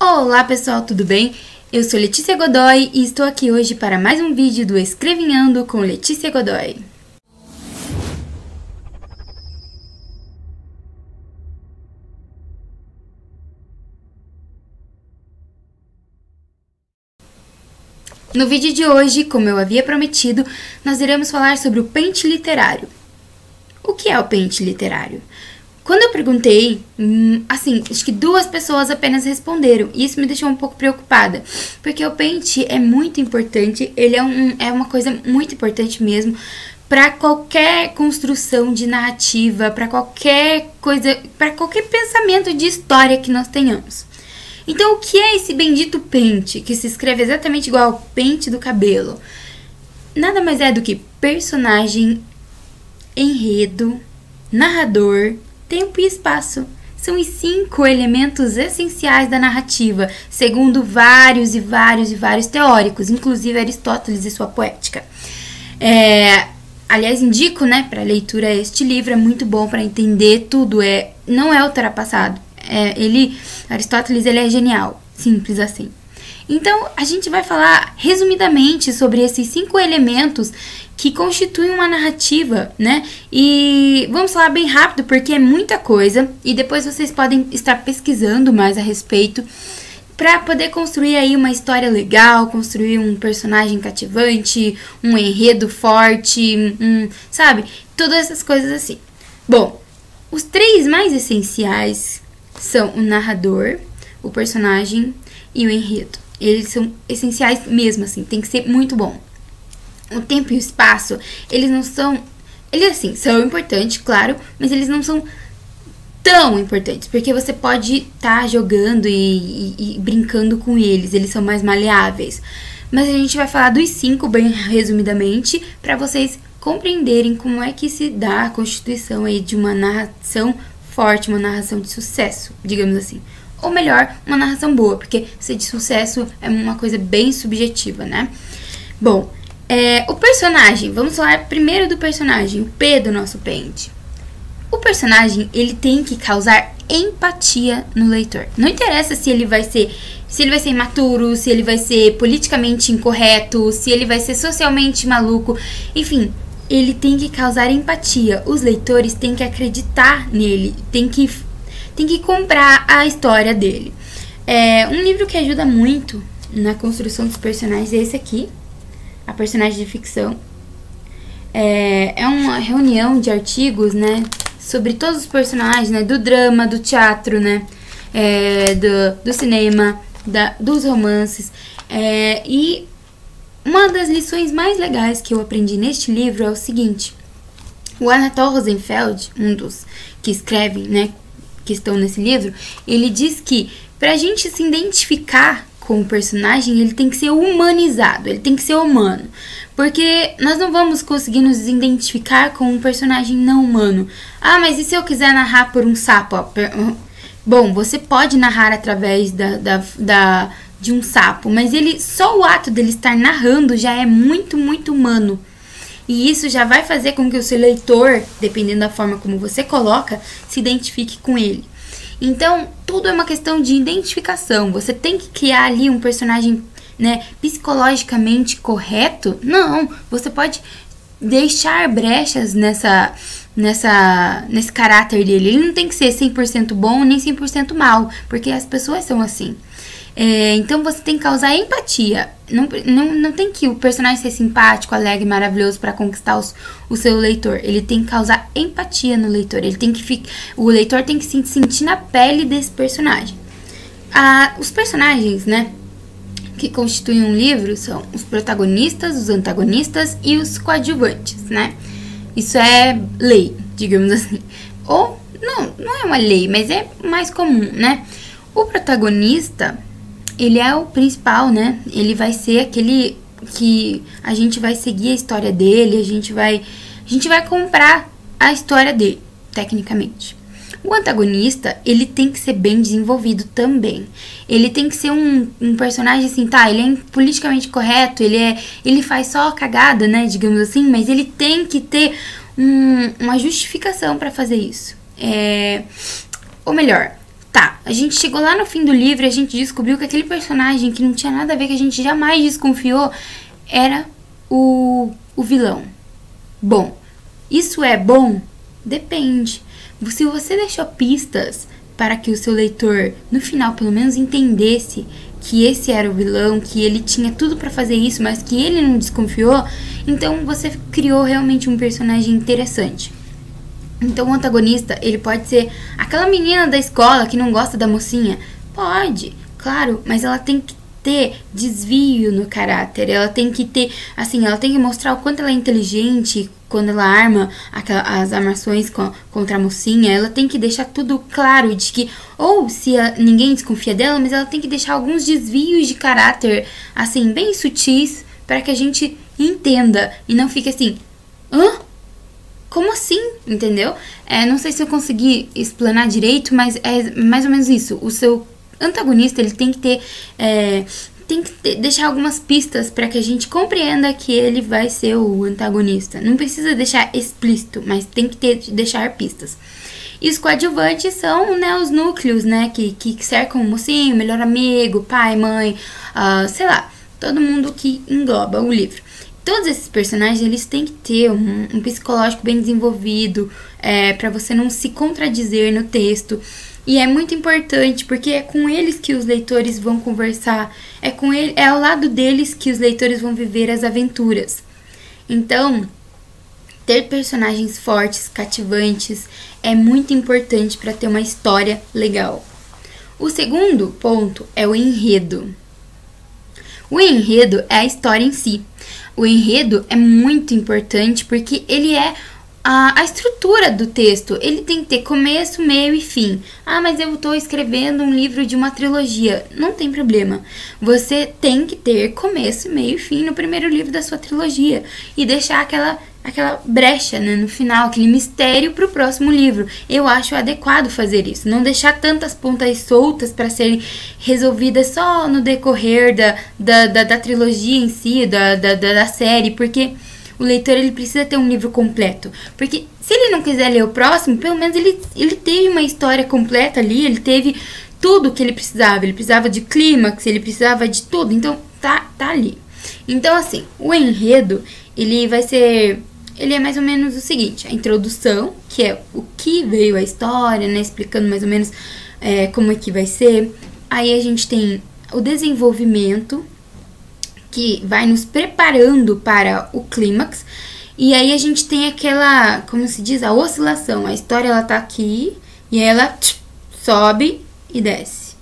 Olá pessoal, tudo bem? Eu sou Letícia Godoy e estou aqui hoje para mais um vídeo do Escrevinhando com Letícia Godoy. No vídeo de hoje, como eu havia prometido, nós iremos falar sobre o pente literário. O que é o pente literário? Quando eu perguntei, acho que 2 pessoas apenas responderam, e isso me deixou um pouco preocupada, porque o pente é muito importante, ele é uma coisa muito importante mesmo, para qualquer construção de narrativa, para qualquer coisa, para qualquer pensamento de história que nós tenhamos. Então, o que é esse bendito pente, que se escreve exatamente igual ao pente do cabelo? Nada mais é do que personagem, enredo, narrador, tempo e espaço. São os 5 elementos essenciais da narrativa, segundo vários teóricos, inclusive Aristóteles e sua Poética. Aliás, indico, para leitura este livro, é muito bom para entender tudo, não é ultrapassado. Aristóteles ele é genial, simples assim. Então, a gente vai falar resumidamente sobre esses 5 elementos que constituem uma narrativa, E vamos falar bem rápido porque é muita coisa e depois vocês podem estar pesquisando mais a respeito para poder construir aí uma história legal, construir um personagem cativante, um enredo forte, Todas essas coisas assim. Bom, os 3 mais essenciais são o narrador, o personagem e o enredo. Eles são essenciais mesmo, assim, tem que ser muito bom. O tempo e o espaço, eles não são... Eles, assim, são importantes, claro, mas eles não são tão importantes, porque você pode estar jogando e brincando com eles são mais maleáveis. Mas a gente vai falar dos 5, bem resumidamente, para vocês compreenderem como é que se dá a constituição aí de uma narração forte, uma narração de sucesso, digamos assim. Ou melhor, uma narração boa, porque ser de sucesso é uma coisa bem subjetiva, Bom, o personagem, vamos falar primeiro do personagem, o P do nosso pente. O personagem, ele tem que causar empatia no leitor. Não interessa se ele vai ser imaturo, se ele vai ser politicamente incorreto, se ele vai ser socialmente maluco, enfim, ele tem que causar empatia. Os leitores têm que acreditar nele, tem que comprar a história dele. Um livro que ajuda muito na construção dos personagens é esse aqui, A Personagem de Ficção. É uma reunião de artigos, sobre todos os personagens, do drama, do teatro, do cinema, dos romances. E uma das lições mais legais que eu aprendi neste livro é o seguinte: o Anatol Rosenfeld, um dos que escrevem, que estão nesse livro, ele diz que pra gente se identificar com o personagem, ele tem que ser humanizado, ele tem que ser humano, porque nós não vamos conseguir nos identificar com um personagem não humano. Mas e se eu quiser narrar por um sapo? Bom, você pode narrar através de um sapo, mas só o ato dele estar narrando já é muito, muito humano. E isso já vai fazer com que o seu leitor, dependendo da forma como você coloca, se identifique com ele. Então, tudo é uma questão de identificação. Você tem que criar ali um personagem, psicologicamente correto? Não, você pode deixar brechas nesse caráter dele. Ele não tem que ser 100% bom nem 100% mal, porque as pessoas são assim. Então você tem que causar empatia. Não tem que o personagem ser simpático, alegre, maravilhoso para conquistar o seu leitor. Ele tem que causar empatia no leitor. O leitor tem que se sentir na pele desse personagem. Os personagens, que constituem um livro são os protagonistas, os antagonistas e os coadjuvantes, Isso é lei, digamos assim. Ou não é uma lei, mas é mais comum, O protagonista, ele é o principal, Ele vai ser aquele que a gente vai seguir a história dele, a gente vai comprar a história dele, tecnicamente. O antagonista, ele tem que ser bem desenvolvido também. Ele tem que ser um personagem assim, ele é politicamente correto, ele faz só cagada, digamos assim, mas ele tem que ter uma justificação para fazer isso. Ou melhor, Tá, a gente chegou lá no fim do livro e a gente descobriu que aquele personagem que não tinha nada a ver, que a gente jamais desconfiou, era o vilão. Bom, isso é bom? Depende. Se você deixou pistas para que o seu leitor, no final, pelo menos entendesse que esse era o vilão, que ele tinha tudo para fazer isso, mas que ele não desconfiou, então você criou realmente um personagem interessante. Então o antagonista, ele pode ser aquela menina da escola que não gosta da mocinha? Pode, claro, mas ela tem que ter desvio no caráter, ela tem que ter, assim, ela tem que mostrar o quanto ela é inteligente quando ela arma as armações contra a mocinha, ela tem que deixar tudo claro de que, ou se ninguém desconfia dela, mas ela tem que deixar alguns desvios de caráter, assim, bem sutis, para que a gente entenda e não fique assim, hã? Como assim? Entendeu? Não sei se eu consegui explanar direito, mas é mais ou menos isso. O seu antagonista, ele tem que ter... deixar algumas pistas para que a gente compreenda que ele vai ser o antagonista. Não precisa deixar explícito, mas tem que deixar pistas. E os coadjuvantes são, né, os núcleos, né, que cercam o mocinho, o melhor amigo, pai, mãe, sei lá, todo mundo que engloba o livro. Todos esses personagens, eles têm que ter um psicológico bem desenvolvido, para você não se contradizer no texto. E é muito importante, porque é com eles que os leitores vão conversar, é ao lado deles que os leitores vão viver as aventuras. Então, ter personagens fortes, cativantes, é muito importante para ter uma história legal. O segundo ponto é o enredo. O enredo é a história em si. O enredo é muito importante porque ele é a estrutura do texto. Ele tem que ter começo, meio e fim. Mas eu estou escrevendo um livro de uma trilogia. Não tem problema. Você tem que ter começo, meio e fim no primeiro livro da sua trilogia. E deixar aquela brecha, né, no final, aquele mistério para o próximo livro. Eu acho adequado fazer isso. Não deixar tantas pontas soltas para serem resolvidas só no decorrer da trilogia em si, da série, porque o leitor, ele precisa ter um livro completo. Porque se ele não quiser ler o próximo, pelo menos ele teve uma história completa ali, ele teve tudo que ele precisava. Ele precisava de clímax, ele precisava de tudo. Então, tá ali. Então, assim, o enredo, ele é mais ou menos o seguinte: a introdução, que é o que veio a história, né, explicando mais ou menos como é que vai ser. Aí a gente tem o desenvolvimento, que vai nos preparando para o clímax. E aí a gente tem aquela, como se diz, a oscilação. A história, ela tá aqui e ela sobe e desce.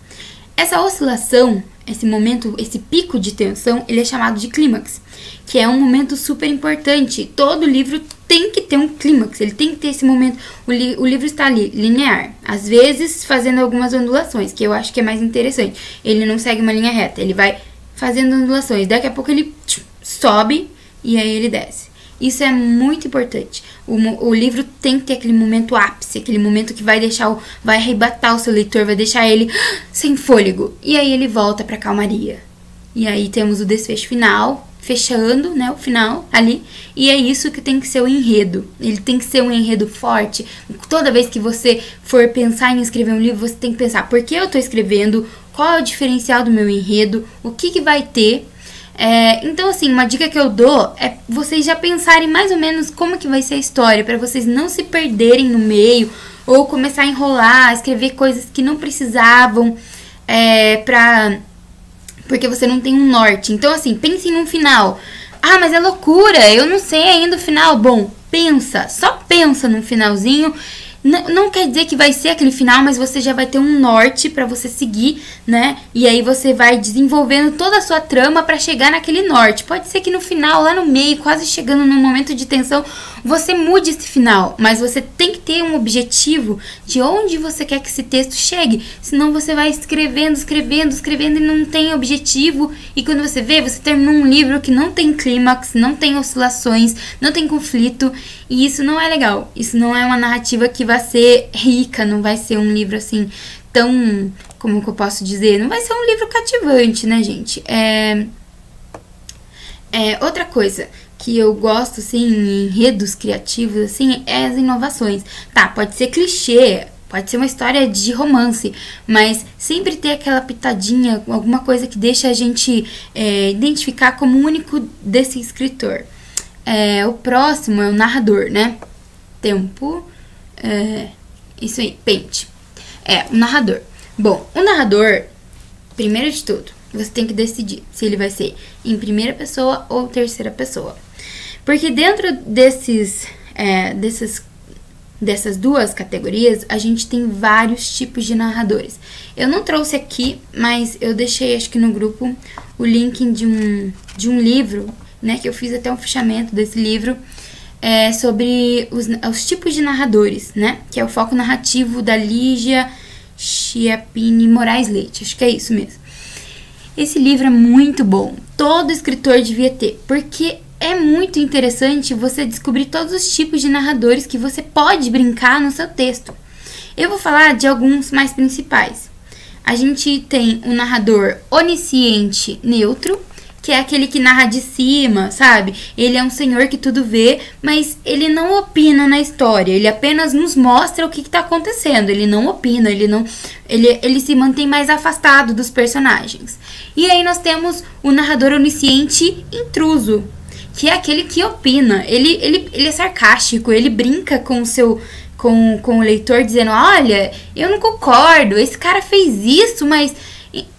Essa oscilação, esse momento, esse pico de tensão, ele é chamado de clímax, que é um momento super importante. Todo livro tem que ter um clímax, ele tem que ter esse momento. O livro está ali, linear, às vezes fazendo algumas ondulações, que eu acho que é mais interessante. Ele não segue uma linha reta, ele vai fazendo ondulações. Daqui a pouco ele sobe e aí ele desce. Isso é muito importante. O livro tem que ter aquele momento ápice, aquele momento que vai arrebatar o seu leitor, vai deixar ele sem fôlego. E aí ele volta pra calmaria. E aí temos o desfecho final, fechando, né, o final ali. E é isso que tem que ser o enredo. Ele tem que ser um enredo forte. Toda vez que você for pensar em escrever um livro, você tem que pensar: por que eu tô escrevendo? Qual é o diferencial do meu enredo? O que vai ter? Então, assim, uma dica que eu dou é vocês já pensarem mais ou menos como que vai ser a história, para vocês não se perderem no meio ou começar a enrolar, escrever coisas que não precisavam, porque você não tem um norte. Então, assim, pensem num final. Mas é loucura, eu não sei ainda o final. Bom, só pensa num finalzinho. Não quer dizer que vai ser aquele final, mas você já vai ter um norte pra você seguir, né? E aí você vai desenvolvendo toda a sua trama pra chegar naquele norte. Pode ser que no final, lá no meio, quase chegando num momento de tensão, você mude esse final. Mas você tem que ter um objetivo de onde você quer que esse texto chegue. Senão você vai escrevendo e não tem objetivo. E quando você vê, você terminou um livro que não tem clímax, não tem oscilações, não tem conflito. E isso não é legal. Isso não é uma narrativa que vai ser rica, não vai ser um livro assim tão, como que eu posso dizer, não vai ser um livro cativante, né, gente? Outra coisa que eu gosto, assim, em enredos criativos, assim, é as inovações. Tá, pode ser clichê, Pode ser uma história de romance, mas sempre ter aquela pitadinha, alguma coisa que deixa a gente identificar como único desse escritor. O próximo é o narrador, né? Tempo. Isso aí, pente. O narrador. Bom, o narrador, primeiro de tudo, você tem que decidir se ele vai ser em primeira pessoa ou terceira pessoa. Porque dentro dessas duas categorias, a gente tem vários tipos de narradores. Eu não trouxe aqui, mas eu deixei, acho que no grupo, o link de um livro, né? Que eu fiz até um fichamento desse livro, sobre os tipos de narradores, né? Que é o foco narrativo da Lígia Chiappini Moraes Leite. Acho que é isso mesmo. Esse livro é muito bom. Todo escritor devia ter, porque é muito interessante você descobrir todos os tipos de narradores que você pode brincar no seu texto. Eu vou falar de alguns mais principais. A gente tem o narrador onisciente neutro, que é aquele que narra de cima, sabe? Ele é um senhor que tudo vê, mas ele não opina na história. Ele apenas nos mostra o que está acontecendo. Ele não opina, ele se mantém mais afastado dos personagens. E aí nós temos o narrador onisciente intruso, que é aquele que opina. Ele é sarcástico, ele brinca com o leitor dizendo, olha, eu não concordo, esse cara fez isso, mas...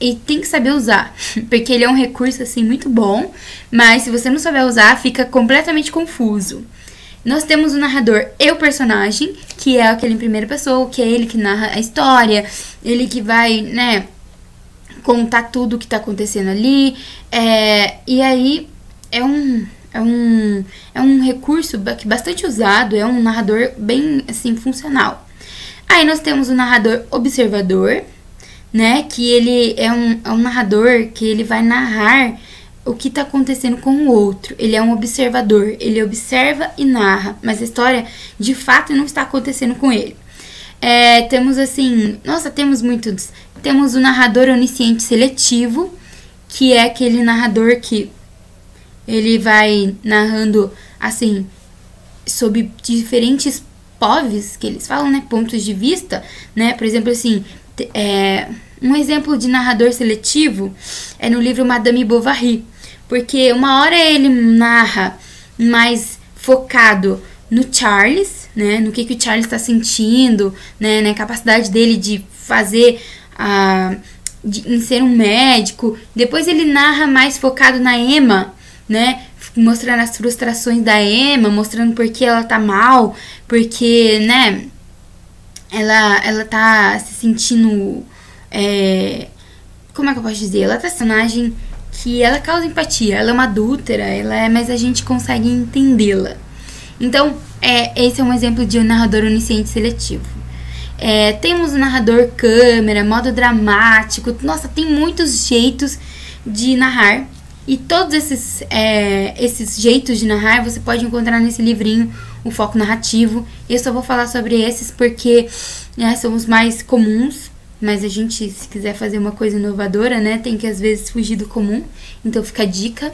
E tem que saber usar, porque ele é um recurso assim muito bom, mas se você não souber usar, fica completamente confuso. Nós temos o narrador e o personagem, que é aquele em primeira pessoa, que é ele que narra a história, ele que vai, né, contar tudo o que tá acontecendo ali, e aí é um recurso bastante usado, é um narrador bem assim funcional. Aí nós temos o narrador observador, né, que ele é um narrador que ele vai narrar o que está acontecendo com o outro. Ele é um observador, ele observa e narra, mas a história de fato não está acontecendo com ele. Temos assim, temos muitos. Temos o narrador onisciente seletivo, que é aquele narrador que ele vai narrando assim sob diferentes povs, que eles falam, né, pontos de vista, né? Por exemplo, assim, um exemplo de narrador seletivo é no livro Madame Bovary, porque uma hora ele narra mais focado no Charles, né, no que o Charles está sentindo, né, na capacidade dele de fazer, em ser um médico. Depois ele narra mais focado na Emma, né, mostrando as frustrações da Emma, mostrando por que ela tá mal, porque, né, ela tá se sentindo, como é que eu posso dizer? Ela tá personagem que ela causa empatia, ela é uma adúltera, mas a gente consegue entendê-la. Então, esse é um exemplo de um narrador onisciente seletivo. Temos o narrador câmera, modo dramático. Nossa, tem muitos jeitos de narrar. E todos esses jeitos de narrar você pode encontrar nesse livrinho, O Foco Narrativo. Eu só vou falar sobre esses porque, né, são os mais comuns. Mas a gente, se quiser fazer uma coisa inovadora, né, tem que às vezes fugir do comum. Então fica a dica.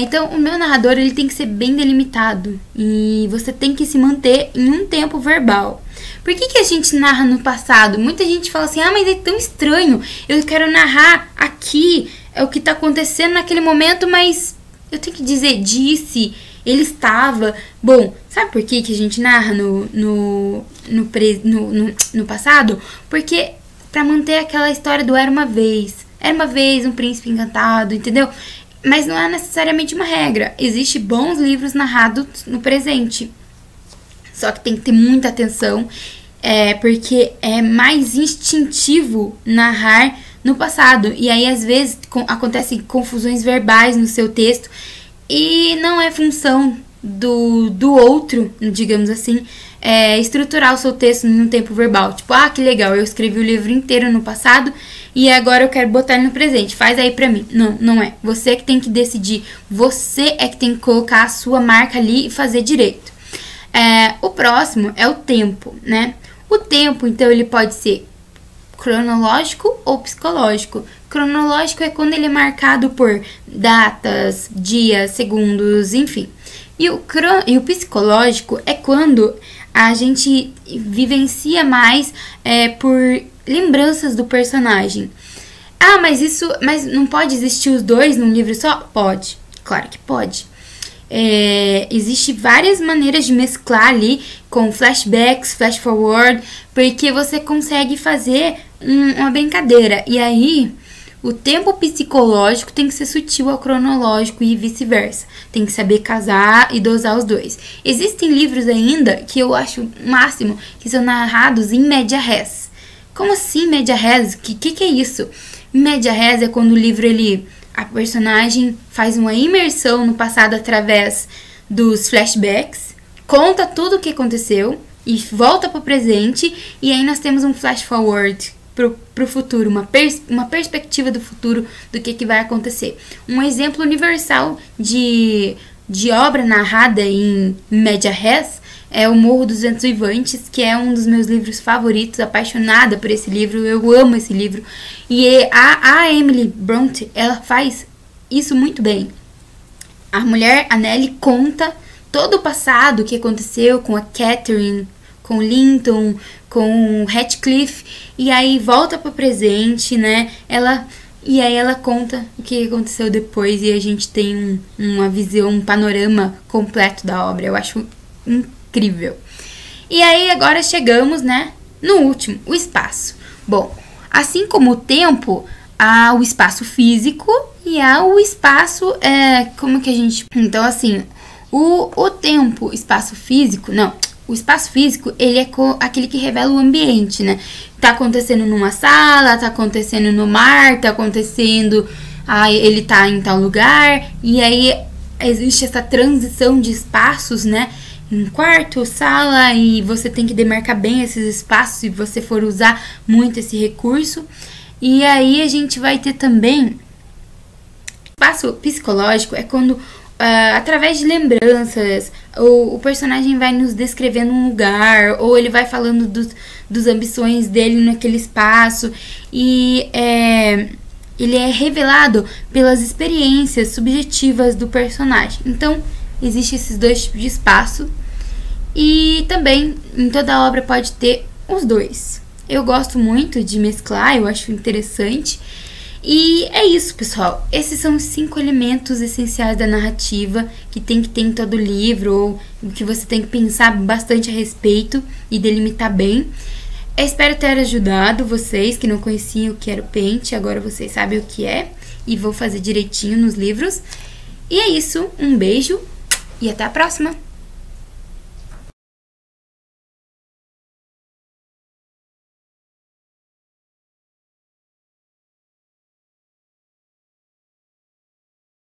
Então o meu narrador ele tem que ser bem delimitado. E você tem que se manter em um tempo verbal. Por que a gente narra no passado? Muita gente fala assim, mas é tão estranho. Eu quero narrar aqui o que tá acontecendo naquele momento, mas eu tenho que dizer, disse, ele estava. Bom, sabe por que a gente narra no passado? Porque pra manter aquela história do era uma vez um príncipe encantado, entendeu? Mas não é necessariamente uma regra. Existem bons livros narrados no presente. Só que tem que ter muita atenção, porque é mais instintivo narrar no passado. E aí, às vezes, acontecem confusões verbais no seu texto e não é função do outro, digamos assim, estruturar o seu texto num tempo verbal. Tipo, que legal, eu escrevi o livro inteiro no passado e agora eu quero botar ele no presente. Faz aí pra mim. Não, não é. Você que tem que decidir. Você é que tem que colocar a sua marca ali e fazer direito. O próximo é o tempo, né? O tempo, então, ele pode ser cronológico ou psicológico. Cronológico é quando ele é marcado por datas, dias, segundos, enfim. E o psicológico é quando a gente vivencia mais por lembranças do personagem. Ah, mas não pode existir os dois num livro só? Pode, claro que pode. Existem várias maneiras de mesclar ali com flashbacks, flash forward, porque você consegue fazer uma brincadeira. E aí, o tempo psicológico tem que ser sutil ao cronológico e vice-versa. Tem que saber casar e dosar os dois. Existem livros ainda que eu acho o máximo, que são narrados em média res. Como assim média res? Que é isso? Média res é quando o livro, a personagem faz uma imersão no passado através dos flashbacks, conta tudo o que aconteceu e volta para o presente, e aí nós temos um flash forward pro futuro, uma perspectiva do futuro do que vai acontecer. Um exemplo universal de obra narrada em média res é O Morro dos Ventos Uivantes, que é um dos meus livros favoritos, apaixonada por esse livro, eu amo esse livro. E a Emily Brontë, ela faz isso muito bem. A mulher, a Nelly, conta todo o passado, o que aconteceu com a Catherine, com Linton, com Heathcliff, e aí volta pro presente, né? E aí ela conta o que aconteceu depois, e a gente tem uma visão, um panorama completo da obra. Eu acho incrível. E aí agora chegamos, né, no último, o espaço. Bom, assim como o tempo, há o espaço físico e há o espaço, como que a gente... Então, assim, o tempo, espaço físico, não... O espaço físico, ele é aquele que revela o ambiente, né? Tá acontecendo numa sala, tá acontecendo no mar, tá acontecendo... ele tá em tal lugar. E aí existe essa transição de espaços, né? Em quarto, sala, e você tem que demarcar bem esses espaços se você for usar muito esse recurso. E aí a gente vai ter também... Espaço psicológico é quando... através de lembranças, o personagem vai nos descrevendo um lugar, ou ele vai falando dos ambições dele naquele espaço, e ele é revelado pelas experiências subjetivas do personagem. Então, existem esses dois tipos de espaço, e também em toda obra pode ter os dois. Eu gosto muito de mesclar, eu acho interessante. E é isso, pessoal. Esses são os 5 elementos essenciais da narrativa que tem que ter em todo livro, ou que você tem que pensar bastante a respeito e delimitar bem. Eu espero ter ajudado vocês que não conheciam o que era o Paint, agora vocês sabem o que é e vou fazer direitinho nos livros. E é isso, um beijo e até a próxima!